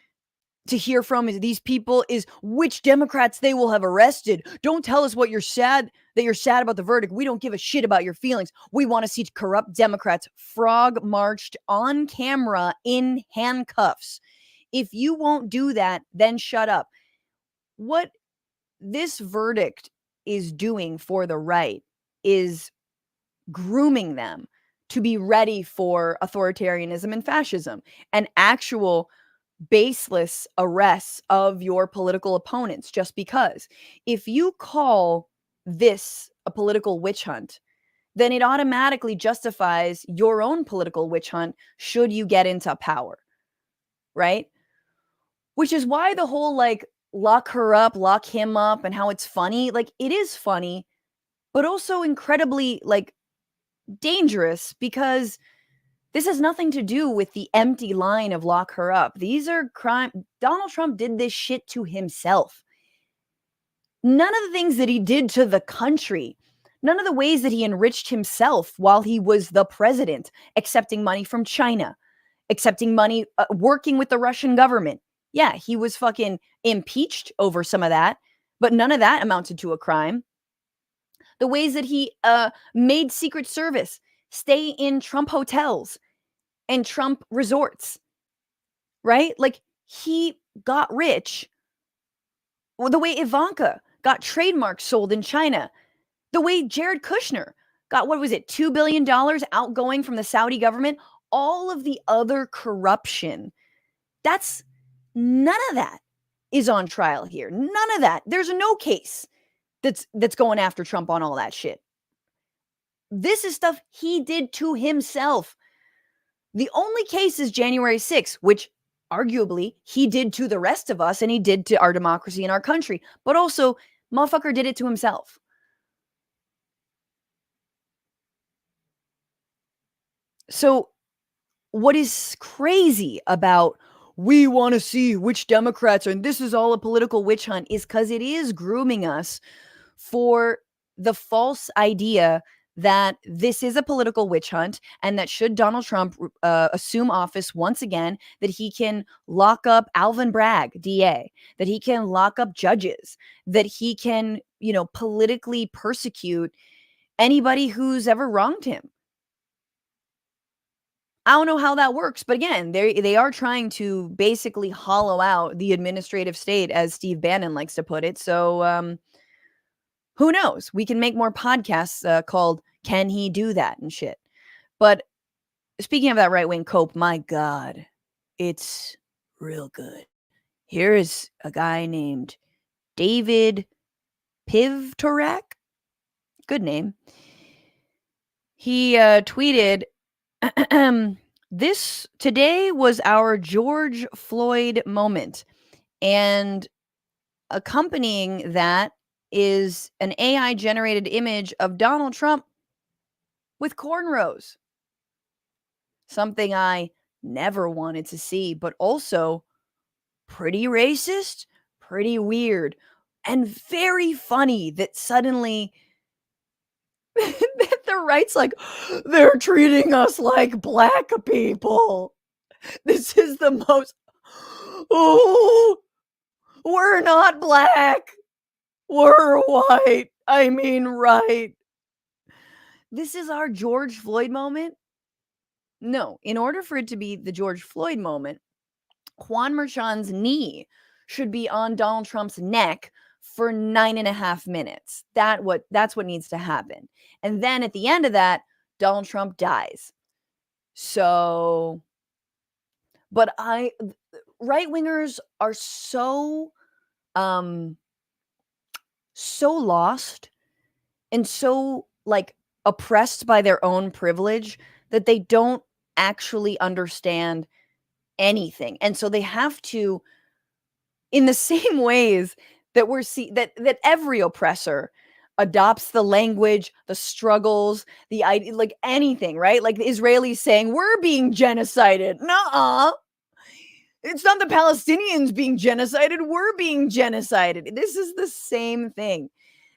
[SPEAKER 1] to hear from these people is which Democrats they will have arrested. Don't tell us that you're sad about the verdict. We don't give a shit about your feelings. We want to see corrupt Democrats frog marched on camera in handcuffs. If you won't do that, then shut up. What this verdict is doing for the right is grooming them to be ready for authoritarianism and fascism, an actual baseless arrests of your political opponents just because. If you call this a political witch hunt, then it automatically justifies your own political witch hunt should you get into power, right? Which is why the whole like lock her up, lock him up, and how it's funny, like it is funny, but also incredibly like dangerous because this has nothing to do with the empty line of lock her up. These are crime. Donald Trump did this shit to himself. None of the things that he did to the country, none of the ways that he enriched himself while he was the president, accepting money from China, accepting money, working with the Russian government. Yeah, he was fucking impeached over some of that, but none of that amounted to a crime. The ways that he made Secret Service stay in Trump hotels and Trump resorts, right? Like he got rich. Well, the way Ivanka got trademarks sold in China, the way Jared Kushner got, what was it, $2 billion outgoing from the Saudi government, all of the other corruption, that's none of that is on trial here. None of that. There's no case that's going after Trump on all that shit. This is stuff he did to himself. The only case is January 6th, which arguably he did to the rest of us and he did to our democracy and our country, but also motherfucker did it to himself. So what is crazy about we want to see which Democrats are, and this is all a political witch hunt, is because it is grooming us for the false idea that this is a political witch hunt and that should Donald Trump assume office once again, that he can lock up Alvin Bragg, DA, that he can lock up judges, that he can, you know, politically persecute anybody who's ever wronged him. I don't know how that works, but again, they are trying to basically hollow out the administrative state, as Steve Bannon likes to put it. So who knows? We can make more podcasts called "Can He Do That?" and shit. But speaking of that right-wing cope, my God, it's real good. Here is a guy named David Pivtorak. Good name. He tweeted, "This today was our George Floyd moment, and accompanying that is an AI generated image of Donald Trump with cornrows. Something I never wanted to see, but also pretty racist, pretty weird, and very funny that suddenly that the right's like, they're treating us like black people. This is the most, oh, we're not black. We're white. I mean, right. This is our George Floyd moment? No, in order for it to be the George Floyd moment, Juan Merchan's knee should be on Donald Trump's neck for 9.5 minutes. That's what needs to happen. And then at the end of that, Donald Trump dies. So, but right-wingers are so lost and so like oppressed by their own privilege that they don't actually understand anything. And so they have to, in the same ways that that every oppressor adopts the language, the struggles, the idea, like anything, right? Like the Israelis saying, we're being genocided. Nuh-uh. It's not the Palestinians being genocided. We're being genocided. This is the same thing.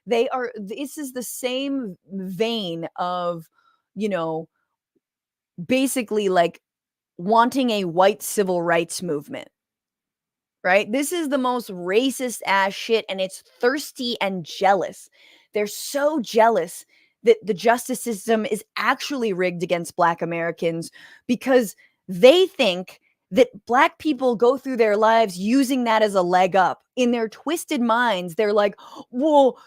[SPEAKER 1] This is the same vein of, you know, basically like wanting a white civil rights movement, right? This is the most racist ass shit, and it's thirsty and jealous. They're so jealous that the justice system is actually rigged against Black Americans because they think that Black people go through their lives using that as a leg up. In their twisted minds, they're like, well,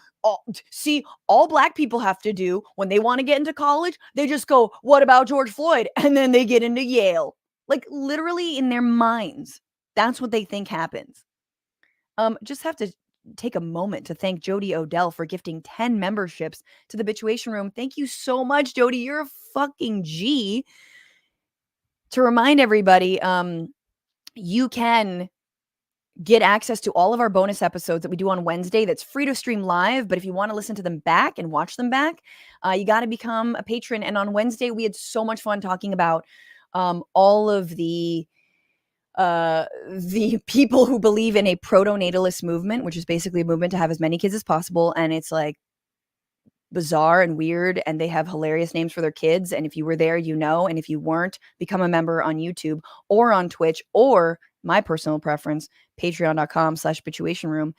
[SPEAKER 1] see, all Black people have to do when they want to get into college, they just go, what about George Floyd? And then they get into Yale. Like literally in their minds. That's what they think happens. Just have to take a moment to thank Jody Odell for gifting 10 memberships to the Bitchuation Room. Thank you so much, Jody. You're a fucking G. To remind everybody, you can get access to all of our bonus episodes that we do on Wednesday. That's free to stream live, but if you want to listen to them back and watch them back, you got to become a patron. And on Wednesday, we had so much fun talking about all of the people who believe in a proto-natalist movement, which is basically a movement to have as many kids as possible. And it's like bizarre and weird, and they have hilarious names for their kids. And if you were there, you know, and if you weren't, become a member on YouTube or on Twitch, or my personal preference, patreon.com/Bitchuation Room.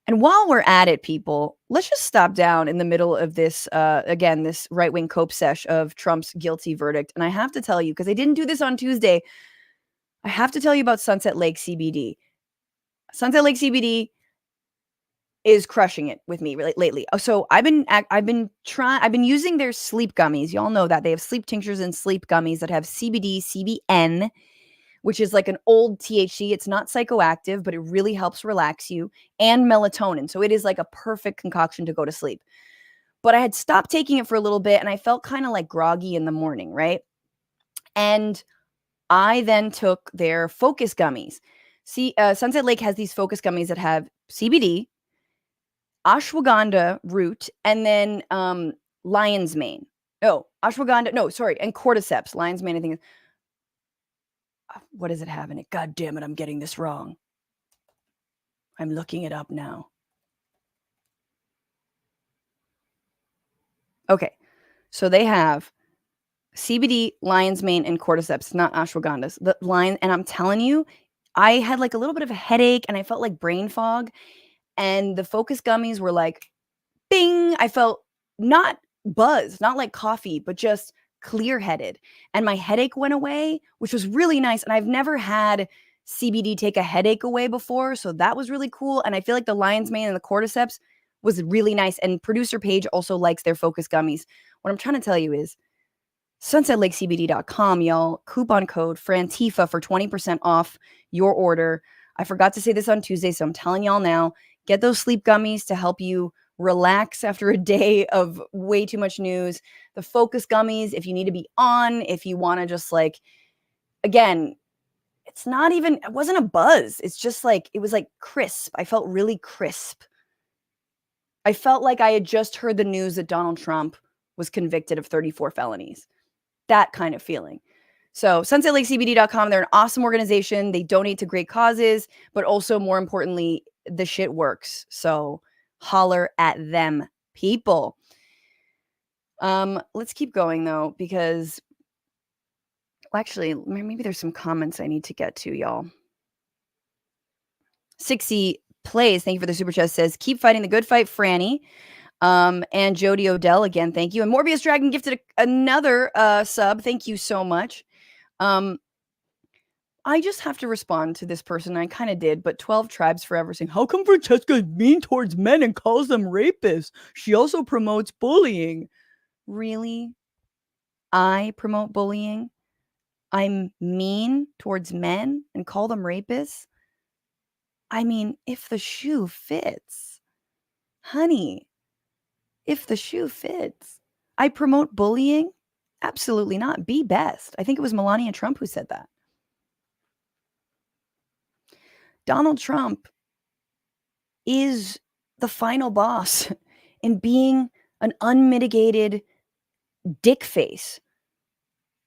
[SPEAKER 1] And while we're at it, people, let's just stop down in the middle of this, again, this right-wing cope sesh of Trump's guilty verdict. And I have to tell you, because I didn't do this on Tuesday, I have to tell you about Sunset Lake CBD. Sunset Lake CBD is crushing it with me lately. So I've been using their sleep gummies. Y'all know that they have sleep tinctures and sleep gummies that have CBD, CBN, which is like an old THC. It's not psychoactive, but it really helps relax you, and melatonin. So it is like a perfect concoction to go to sleep. But I had stopped taking it for a little bit, and I felt kind of like groggy in the morning, right? And I then took their focus gummies. See, Sunset Lake has these focus gummies that have CBD, ashwagandha root, and then lion's mane. Oh, ashwagandha. No, sorry. And cordyceps. Lion's mane, I think. What does it have in it? God damn it, I'm getting this wrong. I'm looking it up now. Okay. So they have CBD, lion's mane, and cordyceps, not ashwagandhas. The lion, and I'm telling you, I had like a little bit of a headache and I felt like brain fog. And the focus gummies were like, bing. I felt not buzzed, not like coffee, but just clear-headed. And my headache went away, which was really nice. And I've never had CBD take a headache away before. So that was really cool. And I feel like the lion's mane and the cordyceps was really nice. And producer Paige also likes their focus gummies. What I'm trying to tell you is sunsetlakecbd.com, y'all. Coupon code FRANTIFA for 20% off your order. I forgot to say this on Tuesday, so I'm telling y'all now. Get those sleep gummies to help you relax after a day of way too much news. The focus gummies, if you need to be on, if you want to just like, again, it wasn't a buzz. It's just like, it was like crisp. I felt really crisp. I felt like I had just heard the news that Donald Trump was convicted of 34 felonies. That kind of feeling. So sunsetlakecbd.com, they're an awesome organization. They donate to great causes, but also more importantly, the shit works. So holler at them, people. Let's keep going though, because actually, maybe there's some comments I need to get to, y'all. 60 Plays, thank you for the super chat, says, keep fighting the good fight, Franny. And Jody Odell, again, thank you. And Morbius Dragon gifted another sub. Thank you so much. I just have to respond to this person. I kind of did, but 12 Tribes Forever saying, how come Francesca is mean towards men and calls them rapists? She also promotes bullying. Really? I promote bullying? I'm mean towards men and call them rapists? I mean, if the shoe fits. Honey, if the shoe fits. I promote bullying? Absolutely not. Be best. I think it was Melania Trump who said that. Donald Trump is the final boss in being an unmitigated dick face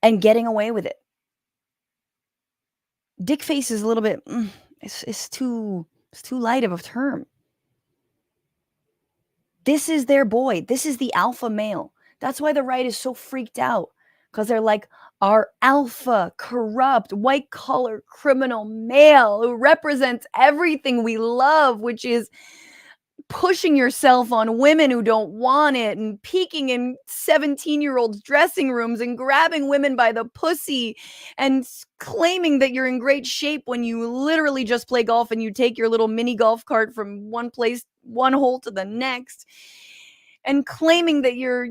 [SPEAKER 1] and getting away with it. Dick face is a little bit, it's too light of a term. This is their boy. This is the alpha male. That's why the right is so freaked out, because they're like, our alpha, corrupt, white-collar criminal male who represents everything we love, which is pushing yourself on women who don't want it and peeking in 17-year-olds' dressing rooms and grabbing women by the pussy and claiming that you're in great shape when you literally just play golf and you take your little mini golf cart from one hole to the next, and claiming that you're,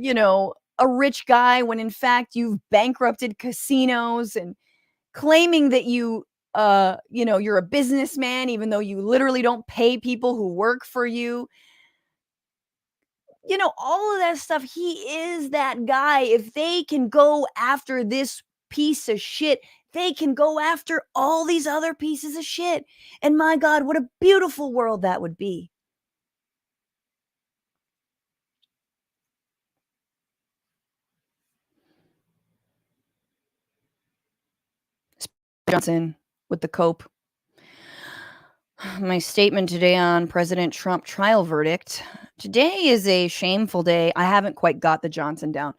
[SPEAKER 1] a rich guy when in fact you've bankrupted casinos, and claiming that you you're a businessman, even though you literally don't pay people who work for you. All of that stuff. He is that guy. If they can go after this piece of shit, they can go after all these other pieces of shit. And my God, what a beautiful world that would be. Johnson with the cope. My statement today on President Trump trial verdict. Today is a shameful day. I haven't quite got the Johnson down.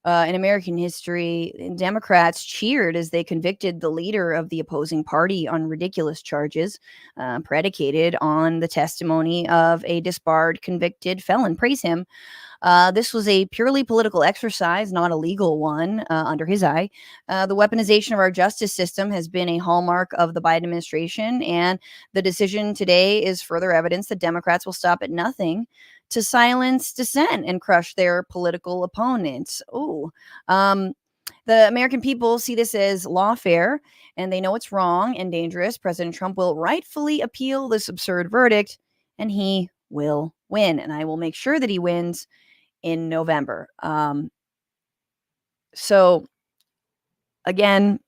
[SPEAKER 1] In American history, Democrats cheered as they convicted the leader of the opposing party on ridiculous charges predicated on the testimony of a disbarred convicted felon. Praise him. This was a purely political exercise, not a legal one under his eye. The weaponization of our justice system has been a hallmark of the Biden administration, and the decision today is further evidence that Democrats will stop at nothing to silence dissent and crush their political opponents. The American people see this as lawfare, and they know it's wrong and dangerous. President Trump will rightfully appeal this absurd verdict, and he will win. And I will make sure that he wins in November. So, again,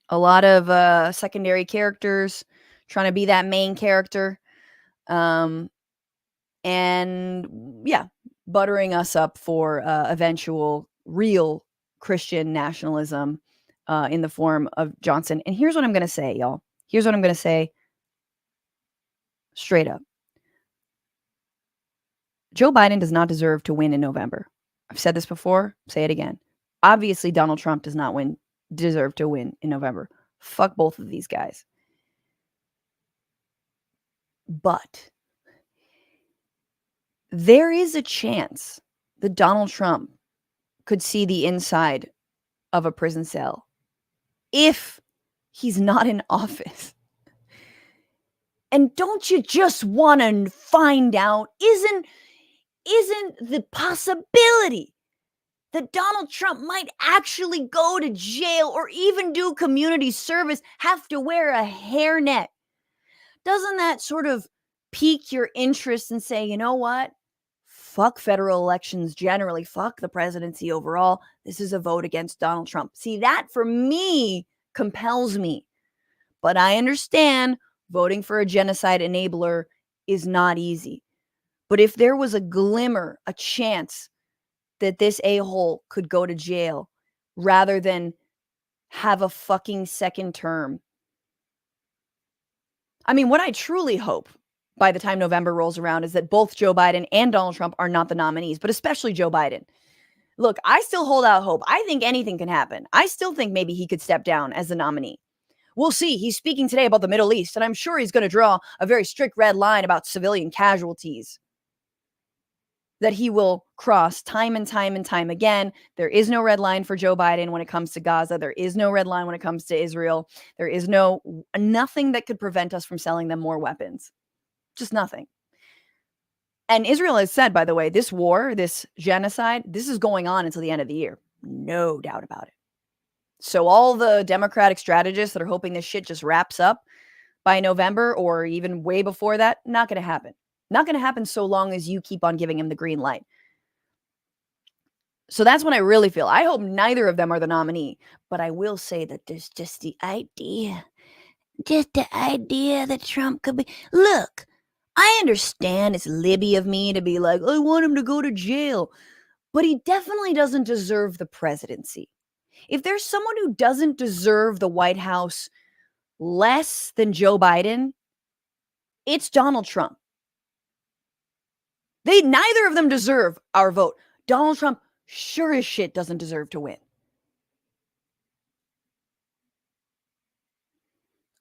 [SPEAKER 1] a lot of secondary characters trying to be that main character. And yeah, buttering us up for eventual real Christian nationalism in the form of Johnson. And here's what I'm going to say, y'all. Here's what I'm going to say straight up. Joe Biden does not deserve to win in November. I've said this before, say it again. Obviously, Donald Trump does not deserve to win in November. Fuck both of these guys. But there is a chance that Donald Trump could see the inside of a prison cell if he's not in office. And don't you just want to find out, isn't the possibility that Donald Trump might actually go to jail or even do community service have to wear a hairnet? Doesn't that sort of pique your interest and say, you know what? Fuck federal elections generally. Fuck the presidency overall. This is a vote against Donald Trump. See, that for me compels me. But I understand voting for a genocide enabler is not easy. But if there was a glimmer, a chance that this a-hole could go to jail rather than have a fucking second term. I mean, what I truly hope by the time November rolls around is that both Joe Biden and Donald Trump are not the nominees, but especially Joe Biden. Look, I still hold out hope. I think anything can happen. I still think maybe he could step down as the nominee. We'll see. He's speaking today about the Middle East, and I'm sure he's going to draw a very strict red line about civilian casualties that he will cross time and time and time again. There is no red line for Joe Biden when it comes to Gaza. There is no red line when it comes to Israel. There is nothing that could prevent us from selling them more weapons. Just nothing. And Israel has said, by the way, this war, this genocide, this is going on until the end of the year. No doubt about it. So all the Democratic strategists that are hoping this shit just wraps up by November or even way before that, not going to happen. Not going to happen so long as you keep on giving him the green light. So that's what I really feel. I hope neither of them are the nominee. But I will say that there's just the idea that Trump could be. Look, I understand it's Libby of me to be like, I want him to go to jail. But he definitely doesn't deserve the presidency. If there's someone who doesn't deserve the White House less than Joe Biden, it's Donald Trump. Neither of them deserve our vote. Donald Trump sure as shit doesn't deserve to win.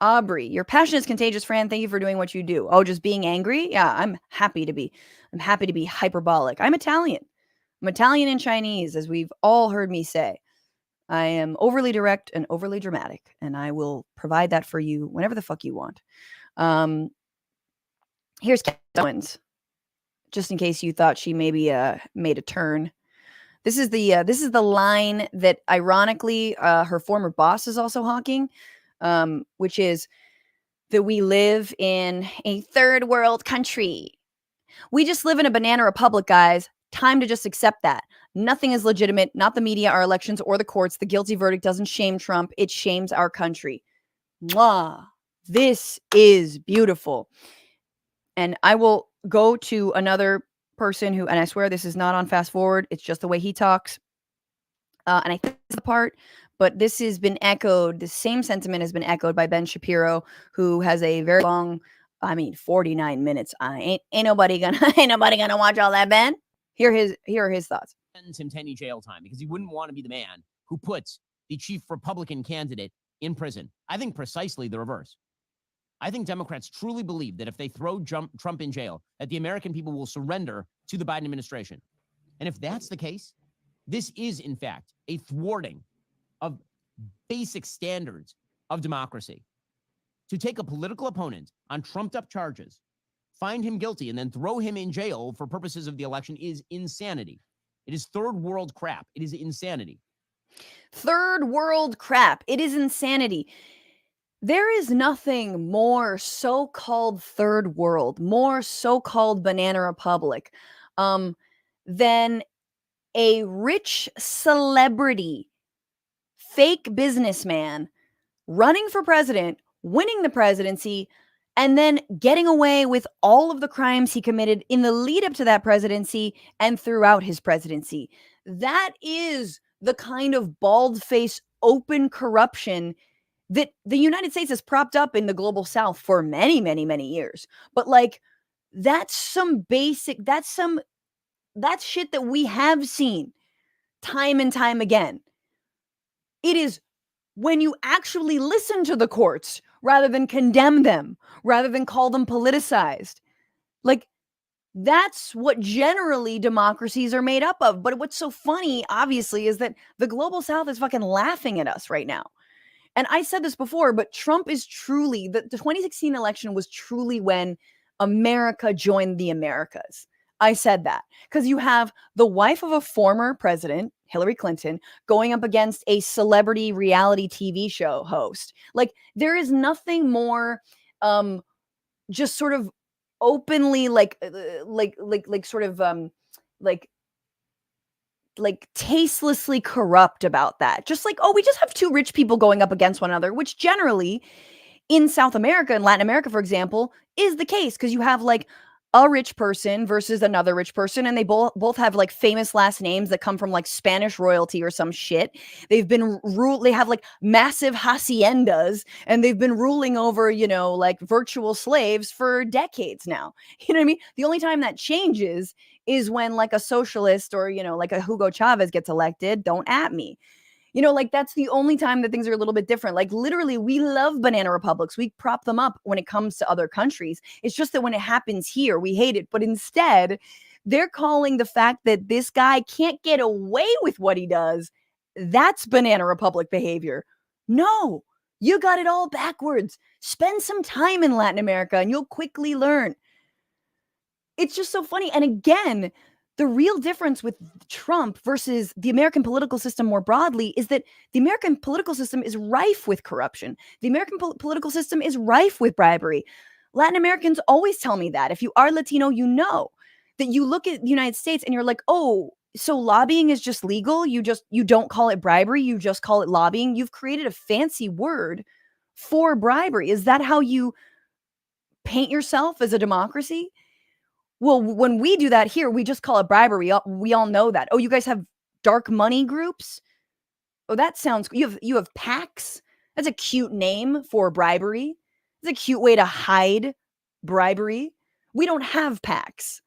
[SPEAKER 1] Aubrey, your passion is contagious, Fran. Thank you for doing what you do. Oh, just being angry? Yeah, I'm happy to be hyperbolic. I'm Italian. I'm Italian and Chinese, as we've all heard me say. I am overly direct and overly dramatic, and I will provide that for you whenever the fuck you want. Here's Kat Owens, just in case you thought she maybe made a turn. This is the line that, ironically, her former boss is also hawking. which is that we live in a third world country. We just live in a banana republic, guys. Time to just accept that. Nothing is legitimate, not the media, our elections, or the courts. The guilty verdict doesn't shame Trump. It shames our country. Mwah. This is beautiful. And I will go to another person who, and I swear this is not on fast forward. It's just the way he talks. And I think this is the part, but this has been echoed. The same sentiment has been echoed by Ben Shapiro, who has a very long, 49 minutes. Ain't nobody gonna watch all that, Ben. Here are his thoughts.
[SPEAKER 12] Sentence him 10-year jail time because he wouldn't want to be the man who puts the chief Republican candidate in prison. I think precisely the reverse. I think Democrats truly believe that if they throw Trump in jail, that the American people will surrender to the Biden administration. And if that's the case, this is, in fact, a thwarting of basic standards of democracy. To take a political opponent on trumped-up charges, find him guilty, and then throw him in jail for purposes of the election is insanity. It is third world crap. It is insanity.
[SPEAKER 1] Third world crap. It is insanity. There is nothing more so-called third world, more so-called banana republic, than a rich celebrity, fake businessman running for president, winning the presidency, and then getting away with all of the crimes he committed in the lead up to that presidency and throughout his presidency. That is the kind of bald-faced, open corruption that the United States has propped up in the global South for many, many, many years. But that's shit that we have seen time and time again. It is when you actually listen to the courts rather than condemn them, rather than call them politicized. That's what generally democracies are made up of. But what's so funny, obviously, is that the global South is fucking laughing at us right now. And I said this before, but Trump is truly, the 2016 election was truly when America joined the Americas. I said that because you have the wife of a former president, Hillary Clinton, going up against a celebrity reality TV show host. There is nothing more just sort of openly tastelessly corrupt about that. Just we just have two rich people going up against one another, which generally in South America and Latin America, for example, is the case because you have a rich person versus another rich person, and they both have famous last names that come from Spanish royalty or some shit. They've been they have massive haciendas, and they've been ruling over virtual slaves for decades now. You know what I mean? The only time that changes is when a socialist or a Hugo Chavez gets elected. Don't at me. That's the only time that things are a little bit different. Literally, we love banana republics. We prop them up when it comes to other countries. It's just that when it happens here, we hate it. But instead, they're calling the fact that this guy can't get away with what he does, that's banana republic behavior. No, you got it all backwards. Spend some time in Latin America and you'll quickly learn. It's just so funny. And again, the real difference with Trump versus the American political system more broadly is that the American political system is rife with corruption. The American political system is rife with bribery. Latin Americans always tell me that. If you are Latino, you know that you look at the United States and you're like, oh, so lobbying is just legal? You don't call it bribery. You just call it lobbying. You've created a fancy word for bribery. Is that how you paint yourself as a democracy? Well, when we do that here, we just call it bribery. We all know that. Oh, you guys have dark money groups? Oh, that sounds, you have PACs? That's a cute name for bribery. It's a cute way to hide bribery. We don't have PACs.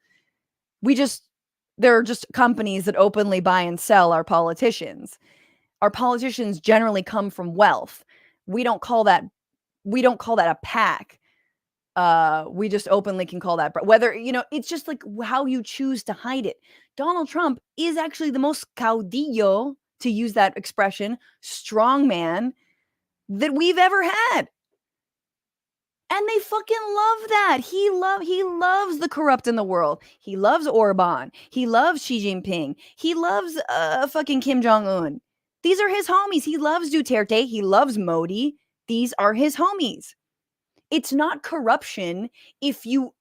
[SPEAKER 1] There are just companies that openly buy and sell our politicians. Our politicians generally come from wealth. We don't call that a PAC. We just openly can call that, whether, it's just how you choose to hide it. Donald Trump is actually the most caudillo, to use that expression, strong man that we've ever had. And they fucking love that. He loves the corrupt in the world. He loves Orban. He loves Xi Jinping. He loves fucking Kim Jong-un. These are his homies. He loves Duterte. He loves Modi. these are his homies. It's not corruption if you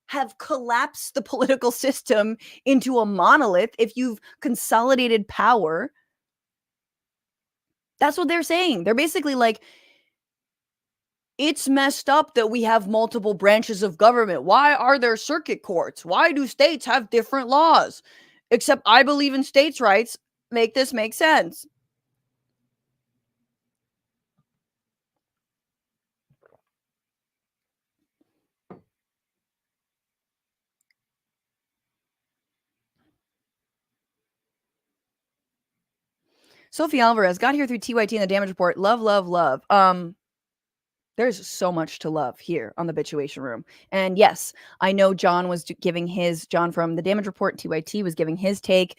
[SPEAKER 1] have collapsed the political system into a monolith, if you've consolidated power. That's what they're saying. They're basically like, it's messed up that we have multiple branches of government. Why are there circuit courts? Why do states have different laws? Except I believe in states' rights. Make this make sense. Sophie Alvarez got here through TYT and the damage report. Love, love, love. There's so much to love here on the Bitchuation Room. And yes, I know John was giving his, John from the damage report, TYT, was giving his take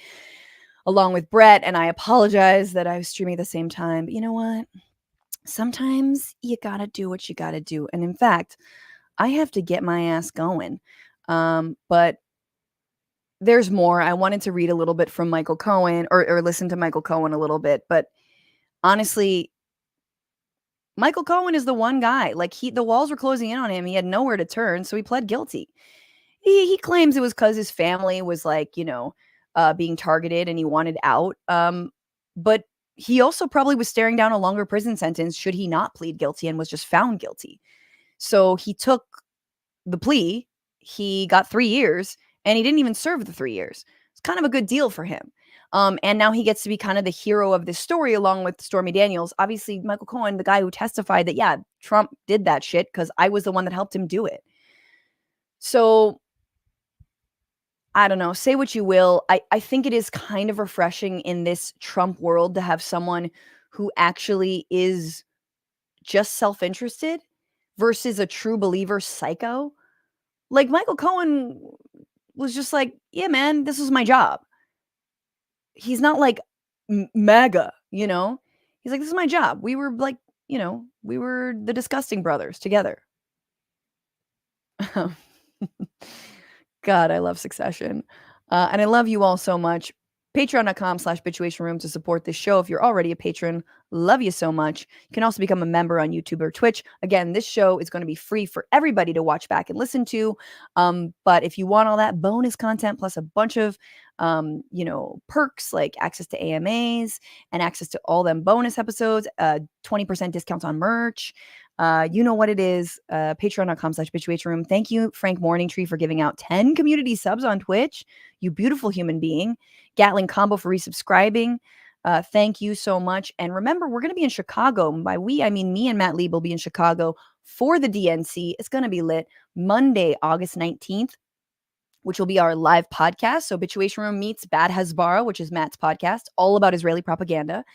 [SPEAKER 1] along with Brett. And I apologize that I was streaming at the same time. But you know what? Sometimes you gotta do what you gotta do. And in fact, I have to get my ass going. But there's more. I wanted to read a little bit from Michael Cohen or listen to Michael Cohen a little bit. But honestly, Michael Cohen is the one guy. Like, the walls were closing in on him. He had nowhere to turn, so he pled guilty. He claims it was because his family was like, being targeted and he wanted out. But he also probably was staring down a longer prison sentence should he not plead guilty and was just found guilty. So he took the plea. He got 3 years and he didn't even serve the 3 years. It's kind of a good deal for him. And now he gets to be kind of the hero of this story along with Stormy Daniels. Obviously, Michael Cohen, the guy who testified that, yeah, Trump did that shit because I was the one that helped him do it. So, I don't know. Say what you will. I think it is kind of refreshing in this Trump world to have someone who actually is just self-interested versus a true believer psycho. Like, Michael Cohen was just like, yeah, man, this was my job. He's not like MAGA, He's like, this is my job. We were like, we were the Disgusting Brothers together. God, I love Succession. And I love you all so much. Patreon.com/bitchuationroom to support this show. If you're already a patron, love you so much. You can also become a member on YouTube or Twitch. Again, this show is going to be free for everybody to watch back and listen to. But if you want all that bonus content plus a bunch of, perks like access to AMAs and access to all them bonus episodes, 20% discounts on merch, you know what it is. Patreon.com/bitchuationroom. Thank you, Frank Morningtree, for giving out 10 community subs on Twitch. You beautiful human being. Gatling Combo for resubscribing. Thank you so much. And remember, we're going to be in Chicago. By we, I mean me and Matt Lieb will be in Chicago for the DNC. It's going to be lit Monday, August 19th, which will be our live podcast. So Bitchuation Room meets Bad Hasbara, which is Matt's podcast, all about Israeli propaganda.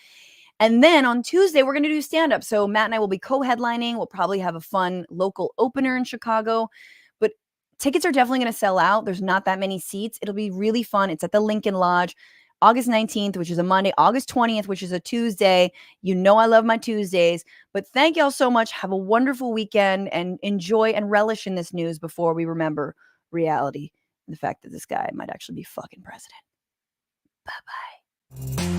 [SPEAKER 1] And then on Tuesday, we're going to do stand-up. So Matt and I will be co-headlining. We'll probably have a fun local opener in Chicago. But tickets are definitely going to sell out. There's not that many seats. It'll be really fun. It's at the Lincoln Lodge. August 19th, which is a Monday. August 20th, which is a Tuesday. You know I love my Tuesdays. But thank y'all so much. Have a wonderful weekend and enjoy and relish in this news before we remember reality and the fact that this guy might actually be fucking president. Bye-bye.